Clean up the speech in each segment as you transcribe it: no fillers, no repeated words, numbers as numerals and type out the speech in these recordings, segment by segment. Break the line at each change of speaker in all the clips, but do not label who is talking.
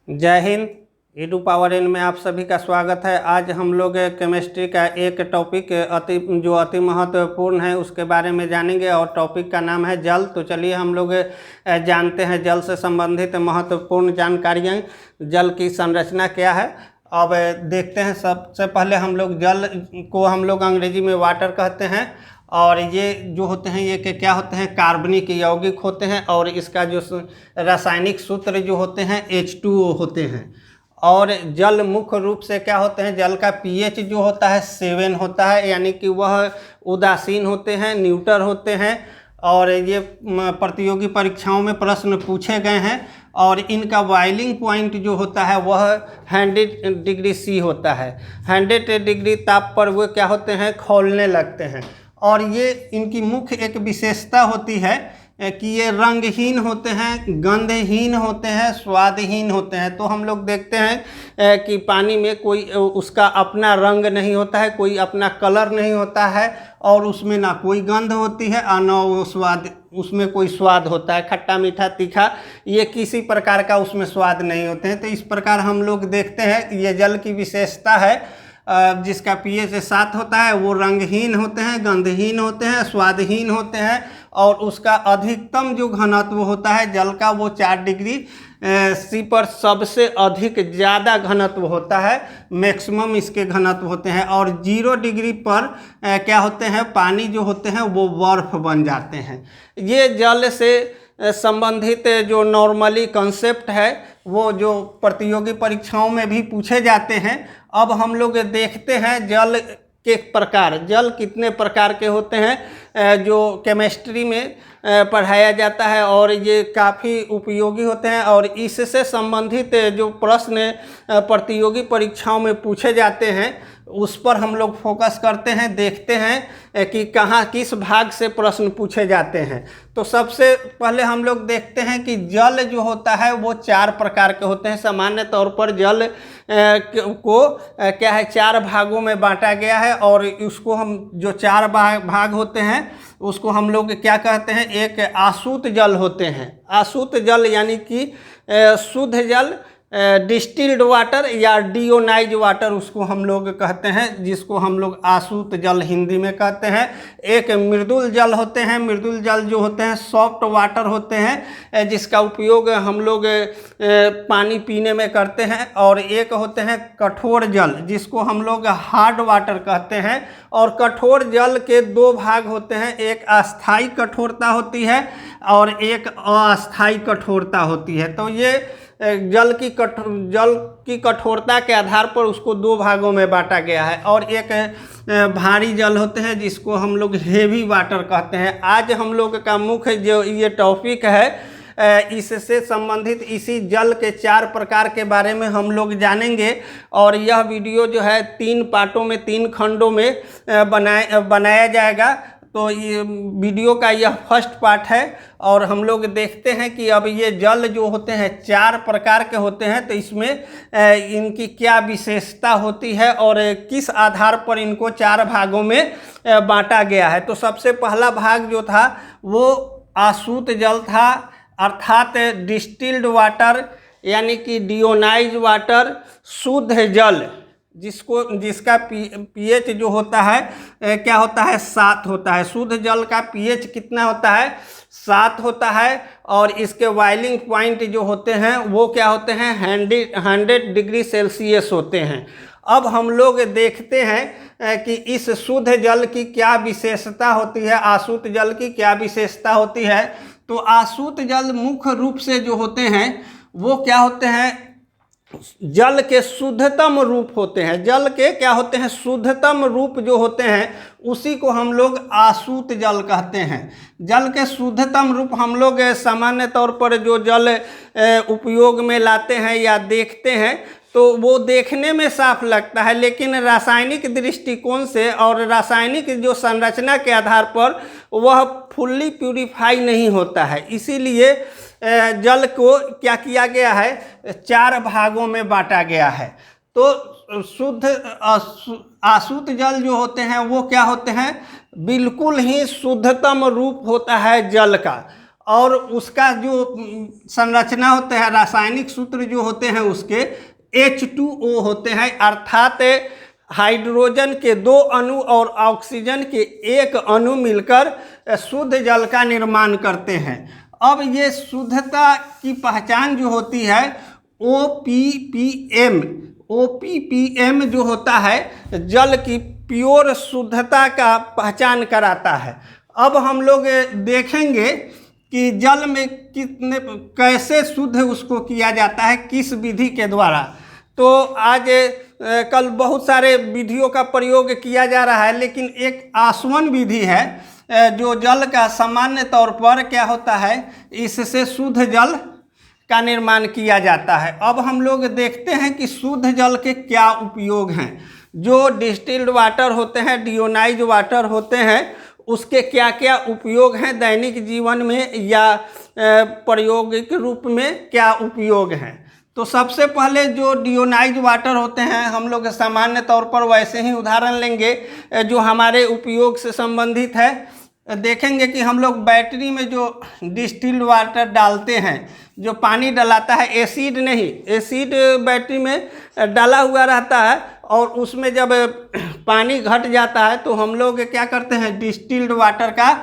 जय Hind. Edu power in में आप सभी का स्वागत है। आज हम लोग केमिस्ट्री का एक टॉपिक अति महत्वपूर्ण है उसके बारे में जानेंगे और टॉपिक का नाम है जल। तो चलिए हम लोग जानते हैं जल से संबंधित महत्वपूर्ण जानकारियाँ। जल की संरचना क्या है अब देखते हैं। सबसे पहले हम लोग जल को हम लोग अंग्रेजी में वाटर कहते हैं और ये जो होते हैं ये क्या होते हैं, कार्बनिक यौगिक होते हैं और इसका जो रासायनिक सूत्र जो होते हैं H2O होते हैं। और जल मुख्य रूप से क्या होते हैं, जल का pH जो होता है 7 होता है, यानी कि वह उदासीन होते हैं, न्यूट्रल होते हैं। और ये प्रतियोगी परीक्षाओं में प्रश्न पूछे गए हैं और इनका बॉइलिंग पॉइंट जो होता है वह 100 डिग्री C होता है। 100 डिग्री ताप पर वो क्या होते हैं, खौलने लगते हैं। और ये इनकी मुख्य एक विशेषता होती है कि ये रंगहीन होते हैं, गंधहीन होते हैं, स्वादहीन होते हैं। तो हम लोग देखते हैं कि पानी में कोई उसका अपना रंग नहीं होता है, कोई अपना कलर नहीं होता है और उसमें ना कोई गंध होती है और ना वो स्वाद, उसमें कोई स्वाद होता है, खट्टा मीठा तीखा, ये किसी प्रकार का उसमें स्वाद नहीं होते हैं। तो इस प्रकार हम लोग देखते हैं ये जल की विशेषता है। जिसका pH 7 होता है वो रंगहीन होते हैं, गंधहीन होते हैं, स्वादहीन होते हैं और उसका अधिकतम जो घनत्व होता है जल का वो 4 डिग्री C पर सबसे अधिक ज़्यादा घनत्व होता है, मैक्सिमम इसके घनत्व होते हैं। और 0 डिग्री पर क्या होते हैं, पानी जो होते हैं वो बर्फ बन जाते हैं। ये जल से संबंधित जो नॉर्मली कंसेप्ट है वो जो प्रतियोगी परीक्षाओं में भी पूछे जाते हैं। अब हम लोग देखते हैं जल के प्रकार, जल कितने प्रकार के होते हैं जो केमिस्ट्री में पढ़ाया जाता है और ये काफ़ी उपयोगी होते हैं। और इससे संबंधित जो प्रश्न प्रतियोगी परीक्षाओं में पूछे जाते हैं उस पर हम लोग फोकस करते हैं, देखते हैं कि कहाँ किस भाग से प्रश्न पूछे जाते हैं। तो सबसे पहले हम लोग देखते हैं कि जल जो होता है वो 4 प्रकार के होते हैं। सामान्य तौर पर जल को क्या है 4 भागों में बांटा गया है और उसको हम जो 4 भाग होते हैं उसको हम लोग क्या कहते हैं, एक आसूत जल होते हैं। आसूत जल यानी कि शुद्ध जल, डिस्टिल्ड वाटर या डियोनाइज वाटर उसको हम लोग कहते हैं, जिसको हम लोग आसूत जल हिंदी में कहते हैं। एक मृदुल जल होते हैं, मृदुल जल जो होते हैं सॉफ्ट वाटर होते हैं जिसका उपयोग हम लोग पानी पीने में करते हैं। और एक होते हैं कठोर जल जिसको हम लोग हार्ड वाटर कहते हैं। और कठोर जल के 2 भाग होते हैं, एक अस्थाई कठोरता होती है और एक अस्थाई कठोरता होती है। तो ये जल की कठोरता के आधार पर उसको 2 भागों में बांटा गया है। और एक भारी जल होते हैं जिसको हम लोग हेवी वाटर कहते हैं। आज हम लोग का मुख्य जो ये टॉपिक है इससे संबंधित इसी जल के 4 प्रकार के बारे में हम लोग जानेंगे। और यह वीडियो जो है 3 पार्टों में, 3 खंडों में बनाया जाएगा। तो ये वीडियो का यह फर्स्ट पार्ट है और हम लोग देखते हैं कि अब ये जल जो होते हैं 4 प्रकार के होते हैं तो इसमें इनकी क्या विशेषता होती है और किस आधार पर इनको 4 भागों में बांटा गया है। तो सबसे पहला भाग जो था वो आसूत जल था, अर्थात डिस्टिल्ड वाटर यानी कि डियोनाइज वाटर, शुद्ध जल जिसका pH जो होता है क्या होता है, 7 होता है। शुद्ध जल का pH कितना होता है, 7 होता है। और इसके बॉइलिंग पॉइंट जो होते हैं वो क्या होते हैं, 100 डिग्री सेल्सियस होते हैं। अब हम लोग देखते हैं कि इस शुद्ध जल की क्या विशेषता होती है, आसूत जल की क्या विशेषता होती है। तो आसूत जल मुख्य रूप से जो होते हैं वो क्या होते हैं, जल के शुद्धतम रूप होते हैं। जल के क्या होते हैं, शुद्धतम रूप जो होते हैं उसी को हम लोग आसूत जल कहते हैं। जल के शुद्धतम रूप हम लोग सामान्य तौर पर जो जल उपयोग में लाते हैं या देखते हैं तो वो देखने में साफ लगता है, लेकिन रासायनिक दृष्टिकोण से और रासायनिक जो संरचना के आधार पर वह फुल्ली प्यूरिफाई नहीं होता है। इसीलिए जल को क्या किया गया है, 4 भागों में बांटा गया है। तो शुद्ध आसूत जल जो होते हैं वो क्या होते हैं, बिल्कुल ही शुद्धतम रूप होता है जल का। और उसका जो संरचना होता है, रासायनिक सूत्र जो होते हैं उसके H2O होते हैं, अर्थात हाइड्रोजन के 2 अणु और ऑक्सीजन के 1 अणु मिलकर शुद्ध जल का निर्माण करते हैं। अब ये शुद्धता की पहचान जो होती है OPPM जो होता है जल की प्योर शुद्धता का पहचान कराता है। अब हम लोग देखेंगे कि जल में कैसे शुद्ध उसको किया जाता है, किस विधि के द्वारा। तो आज कल बहुत सारे विधियों का प्रयोग किया जा रहा है, लेकिन एक आसवन विधि है जो जल का सामान्य तौर पर क्या होता है, इससे शुद्ध जल का निर्माण किया जाता है। अब हम लोग देखते हैं कि शुद्ध जल के क्या उपयोग हैं। जो डिस्टिल्ड वाटर होते हैं, डियोनाइज वाटर होते हैं, उसके क्या क्या उपयोग हैं दैनिक जीवन में या प्रायोगिक रूप में क्या उपयोग हैं। तो सबसे पहले जो डियोनाइज वाटर होते हैं, हम लोग सामान्य तौर पर वैसे ही उदाहरण लेंगे जो हमारे उपयोग से संबंधित है। देखेंगे कि हम लोग बैटरी में जो डिस्टिल्ड वाटर डालते हैं, जो पानी डलाता है, एसिड नहीं, एसिड बैटरी में डाला हुआ रहता है और उसमें जब पानी घट जाता है तो हम लोग क्या करते हैं, डिस्टिल्ड वाटर का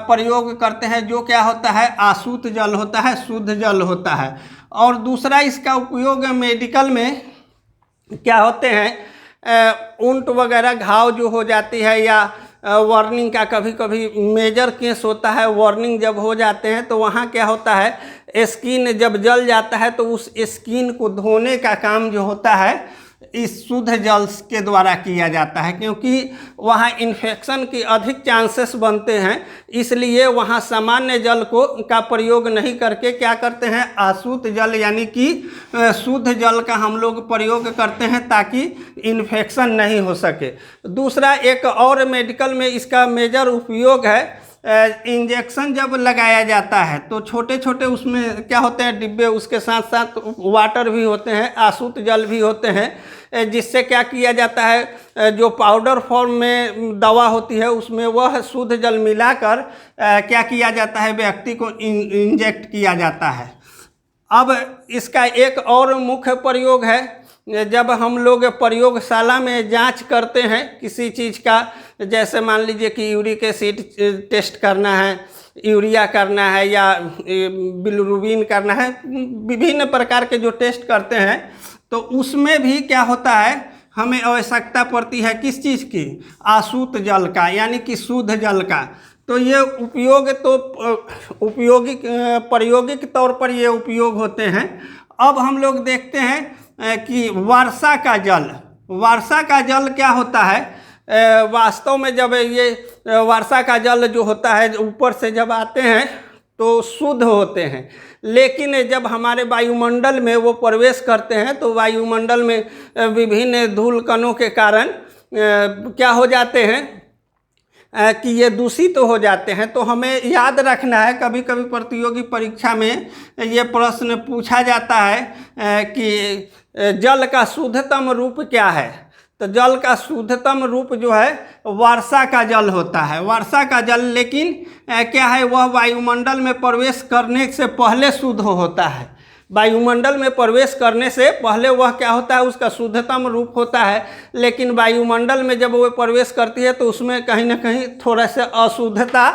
प्रयोग करते हैं, जो क्या होता है, आशुद्ध जल होता है, शुद्ध जल होता है। और दूसरा इसका उपयोग मेडिकल में क्या होते हैं, ऊंट वगैरह घाव जो हो जाती है या वार्निंग का कभी कभी मेजर केस होता है, वार्निंग जब हो जाते हैं तो वहाँ क्या होता है, स्किन जब जल जाता है तो उस स्किन को धोने का काम जो होता है इस शुद्ध जल के द्वारा किया जाता है, क्योंकि वहाँ इन्फेक्शन की अधिक चांसेस बनते हैं। इसलिए वहाँ सामान्य जल का प्रयोग नहीं करके क्या करते हैं, अशुद्ध जल यानी कि शुद्ध जल का हम लोग प्रयोग करते हैं ताकि इन्फेक्शन नहीं हो सके। दूसरा एक और मेडिकल में इसका मेजर उपयोग है, इंजेक्शन जब लगाया जाता है तो छोटे छोटे उसमें क्या होते हैं डिब्बे, उसके साथ साथ वाटर भी होते हैं, अशुद्ध जल भी होते हैं, जिससे क्या किया जाता है, जो पाउडर फॉर्म में दवा होती है उसमें वह शुद्ध जल मिलाकर क्या किया जाता है, व्यक्ति को इंजेक्ट किया जाता है। अब इसका एक और मुख्य प्रयोग है, जब हम लोग प्रयोगशाला में जांच करते हैं किसी चीज़ का, जैसे मान लीजिए कि यूरिक एसिड टेस्ट करना है, यूरिया करना है या बिलिरुबिन करना है, विभिन्न प्रकार के जो टेस्ट करते हैं, तो उसमें भी क्या होता है, हमें आवश्यकता पड़ती है किस चीज़ की, अशुद्ध जल का यानी कि शुद्ध जल का। तो ये उपयोग तो प्रायोगिक तौर पर ये उपयोग होते हैं। अब हम लोग देखते हैं कि वर्षा का जल क्या होता है, वास्तव में जब ये वर्षा का जल जो होता है ऊपर से जब आते हैं तो शुद्ध होते हैं, लेकिन जब हमारे वायुमंडल में वो प्रवेश करते हैं तो वायुमंडल में विभिन्न धूल कणों के कारण क्या हो जाते हैं कि ये दूषित हो जाते हैं। तो हमें याद रखना है, कभी कभी प्रतियोगी परीक्षा में ये प्रश्न पूछा जाता है कि जल का शुद्धतम रूप क्या है। तो जल का शुद्धतम रूप जो है वर्षा का जल होता है। वर्षा का जल लेकिन क्या है, वह वायुमंडल में प्रवेश करने से पहले शुद्ध होता है। वायुमंडल में प्रवेश करने से पहले वह क्या होता है, उसका शुद्धतम रूप होता है, लेकिन वायुमंडल में जब वह प्रवेश करती है तो उसमें कहीं ना कहीं थोड़ा सा अशुद्धता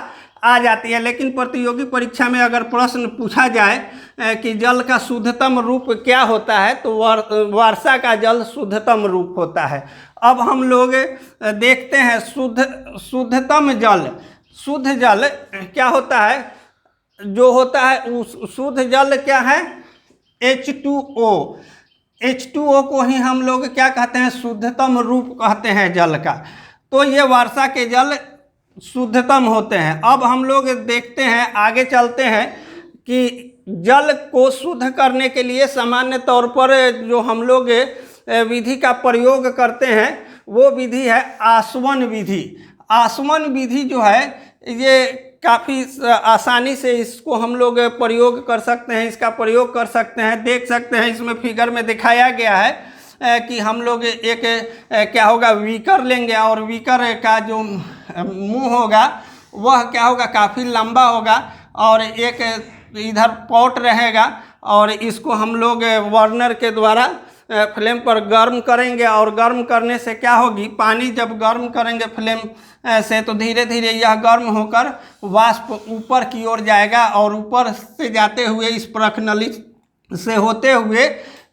आ जाती है। लेकिन प्रतियोगी परीक्षा में अगर प्रश्न पूछा जाए कि जल का शुद्धतम रूप क्या होता है तो वर्षा का जल शुद्धतम रूप होता है। अब हम लोग देखते हैं शुद्धतम जल। शुद्ध जल क्या होता है, जो होता है शुद्ध जल क्या है, H2O। H2O को ही हम लोग क्या कहते हैं, शुद्धतम रूप कहते हैं जल का। तो ये वर्षा के जल शुद्धतम होते हैं। अब हम लोग देखते हैं, आगे चलते हैं कि जल को शुद्ध करने के लिए सामान्य तौर पर जो हम लोग विधि का प्रयोग करते हैं वो विधि है आसवन विधि। आसवन विधि जो है ये काफ़ी आसानी से इसको हम लोग प्रयोग कर सकते हैं, इसका प्रयोग कर सकते हैं। देख सकते हैं इसमें फिगर में दिखाया गया है कि हम लोग एक क्या होगा, बीकर लेंगे और बीकर का जो मुंह होगा वह क्या होगा, काफ़ी लंबा होगा और एक इधर पॉट रहेगा और इसको हम लोग बर्नर के द्वारा फ्लेम पर गर्म करेंगे। और गर्म करने से क्या होगी, पानी जब गर्म करेंगे फ्लेम से तो धीरे धीरे यह गर्म होकर वाष्प ऊपर की ओर जाएगा और ऊपर से जाते हुए इस परख नली से होते हुए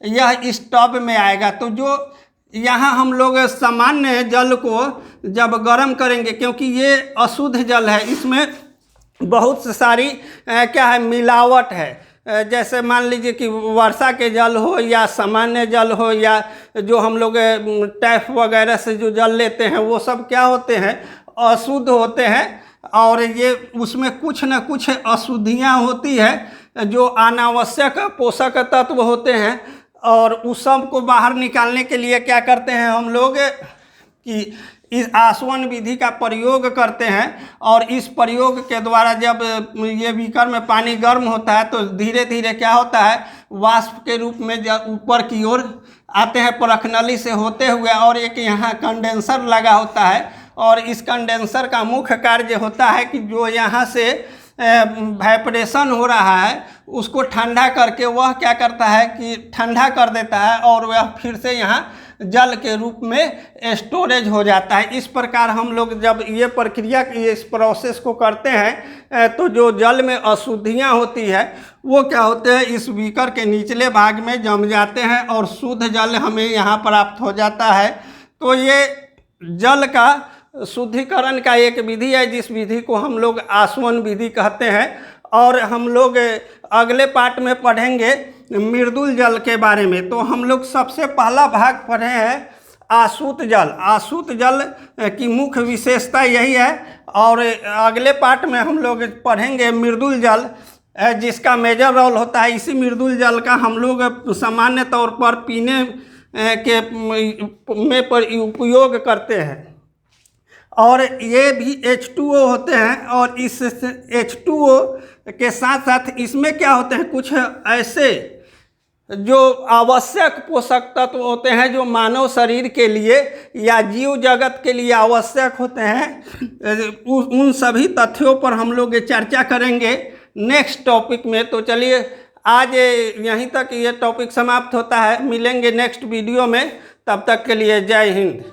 यह स्टब में आएगा। तो जो यहाँ हम लोग सामान्य जल को जब गर्म करेंगे, क्योंकि ये अशुद्ध जल है, इसमें बहुत सारी क्या है मिलावट है। जैसे मान लीजिए कि वर्षा के जल हो या सामान्य जल हो या जो हम लोग टैप वगैरह से जो जल लेते हैं वो सब क्या होते हैं, अशुद्ध होते हैं। और ये उसमें कुछ न कुछ अशुद्धियाँ होती है जो अनावश्यक पोषक तत्व होते हैं। और उस सब को बाहर निकालने के लिए क्या करते हैं हम लोग कि इस आसवन विधि का प्रयोग करते हैं। और इस प्रयोग के द्वारा जब ये बीकर में पानी गर्म होता है तो धीरे धीरे क्या होता है, वाष्प के रूप में जब ऊपर की ओर आते हैं परख नली से होते हुए। और एक यहाँ कंडेंसर लगा होता है और इस कंडेंसर का मुख्य कार्य होता है कि जो यहाँ से वाइब्रेशन हो रहा है उसको ठंडा करके वह क्या करता है कि ठंडा कर देता है और वह फिर से यहाँ जल के रूप में स्टोरेज हो जाता है। इस प्रकार हम लोग जब ये प्रक्रिया इस प्रोसेस को करते हैं तो जो जल में अशुद्धियाँ होती है वो क्या होते हैं, इस बीकर के निचले भाग में जम जाते हैं और शुद्ध जल हमें यहाँ प्राप्त हो जाता है। तो ये जल का शुद्धिकरण का एक विधि है जिस विधि को हम लोग आसवन विधि कहते हैं। और हम लोग अगले पार्ट में पढ़ेंगे मृदुल जल के बारे में। तो हम लोग सबसे पहला भाग पढ़े हैं आसूत जल। आसूत जल की मुख्य विशेषता यही है। और अगले पार्ट में हम लोग पढ़ेंगे मृदुल जल जिसका मेजर रोल होता है। इसी मृदुल जल का हम लोग सामान्य तौर पर पीने के में पर उपयोग करते हैं। और ये भी H2O होते हैं। और इस H2O के साथ साथ इसमें क्या होते हैं, कुछ ऐसे जो आवश्यक पोषक तत्व होते हैं जो मानव शरीर के लिए या जीव जगत के लिए आवश्यक होते हैं। उन सभी तथ्यों पर हम लोग चर्चा करेंगे नेक्स्ट टॉपिक में। तो चलिए आज यहीं तक ये टॉपिक समाप्त होता है। मिलेंगे नेक्स्ट वीडियो में, तब तक के लिए जय हिंद।